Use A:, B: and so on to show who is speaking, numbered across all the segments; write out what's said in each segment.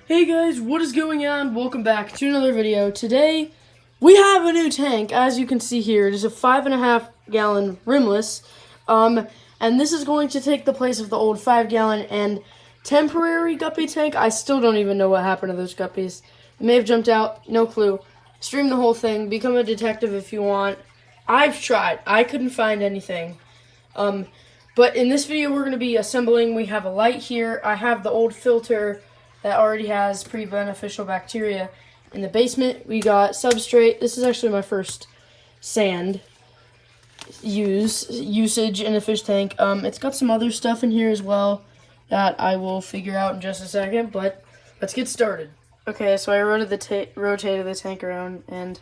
A: Hey guys, what is going on? Welcome back to another video. Today, we have a new tank. As you can see here, it is a 5.5 gallon rimless. And this is going to take the place of the old 5 gallon and temporary guppy tank. I still don't even know what happened to those guppies. They may have jumped out, no clue. Stream the whole thing, become a detective if you want. I've tried, I couldn't find anything. But in this video, we're going to be assembling. We have a light here. I have the old filter that already has pre-beneficial bacteria. In the basement, we got substrate. This is actually my first sand usage in a fish tank. It's got some other stuff in here as well that I will figure out in just a second, but let's get started. Okay, so I rotated the tank around, and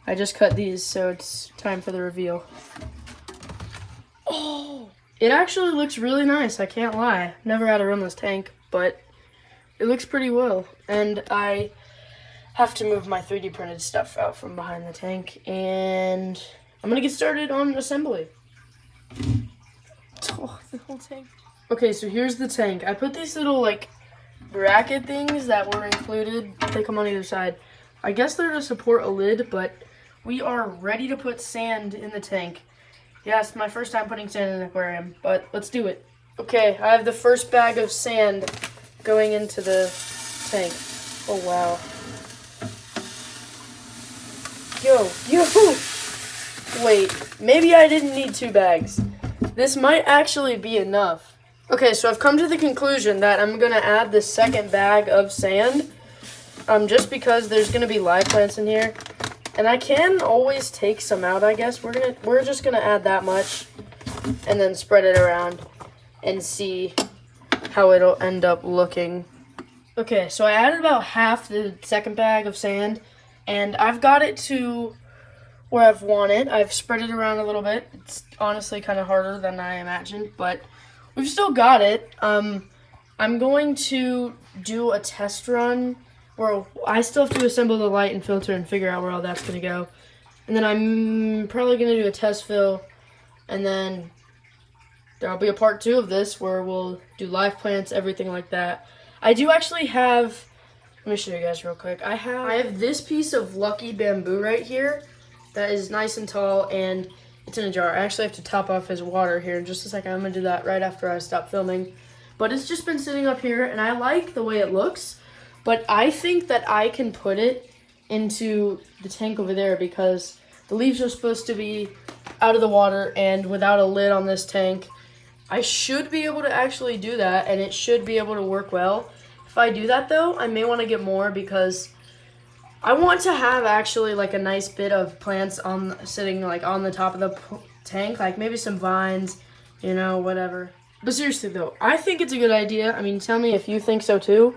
A: I just cut these, so it's time for the reveal. Oh! It actually looks really nice, I can't lie. Never had a rimless tank, but it looks pretty well. And I have to move my 3D printed stuff out from behind the tank, and I'm gonna get started on assembly. Oh, the whole tank. Okay, so here's the tank. I put these little bracket things that were included. They come on either side. I guess they're to support a lid, but we are ready to put sand in the tank. Yeah, it's my first time putting sand in an aquarium, but let's do it. Okay, I have the first bag of sand going into the tank. Oh, wow. Yo! Wait, maybe I didn't need 2 bags. This might actually be enough. Okay, so I've come to the conclusion that I'm going to add the second bag of sand, just because there's going to be live plants in here. And I can always take some out, I guess. We're just going to add that much and then spread it around and see how it'll end up looking. Okay, so I added about half the second bag of sand, and I've got it to where I've want it. I've spread it around a little bit. It's honestly kind of harder than I imagined, but we've still got it. I'm going to do a test run where I still have to assemble the light and filter and figure out where all that's going to go. And then I'm probably going to do a test fill, and then there'll be a part 2 of this where we'll do live plants, everything like that. I do actually have, let me show you guys real quick. I have this piece of lucky bamboo right here that is nice and tall, and it's in a jar. I actually have to top off his water here in just a second. I'm going to do that right after I stop filming. But it's just been sitting up here, and I like the way it looks. But I think that I can put it into the tank over there because the leaves are supposed to be out of the water, and without a lid on this tank, I should be able to actually do that, and it should be able to work well. If I do that, though, I may want to get more because I want to have actually a nice bit of plants sitting on the top of the tank, maybe some vines, whatever. But seriously, though, I think it's a good idea. I mean, tell me if you think so, too.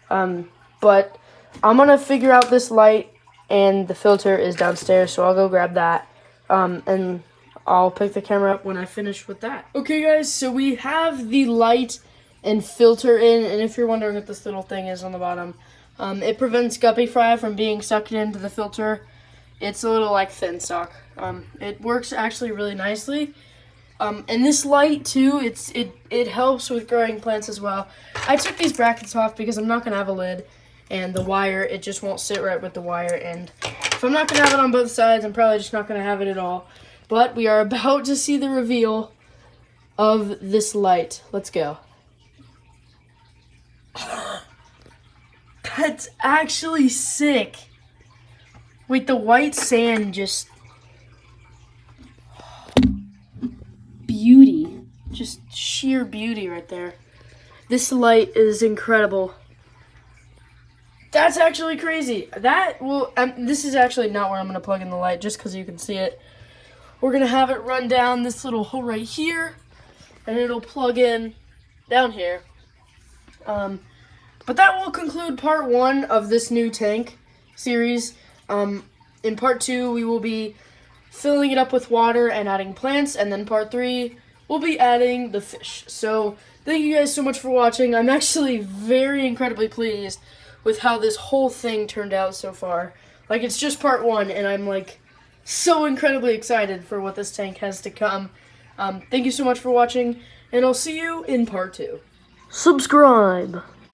A: But I'm going to figure out this light, and the filter is downstairs, so I'll go grab that, and I'll pick the camera up when I finish with that. Okay, guys, so we have the light and filter in, and if you're wondering what this little thing is on the bottom, it prevents guppy fry from being sucked into the filter. It's a little thin stock. It works actually really nicely. And this light too, it helps with growing plants as well. I took these brackets off because I'm not gonna have a lid, and the wire, it just won't sit right with the wire, and if I'm not gonna have it on both sides, I'm probably just not gonna have it at all. But we are about to see the reveal of this light. Let's go. That's actually sick. Wait, the white sand just beauty. Just sheer beauty right there. This light is incredible. That's actually crazy. This is actually not where I'm going to plug in the light, just because you can see it. We're going to have it run down this little hole right here, and it'll plug in down here. But that will conclude part 1 of this new tank series. In part 2, we will be filling it up with water and adding plants, and then part 3, we'll be adding the fish. So thank you guys so much for watching. I'm actually very incredibly pleased with how this whole thing turned out so far. It's just part 1, and I'm so incredibly excited for what this tank has to come. Thank you so much for watching, and I'll see you in part 2. Subscribe!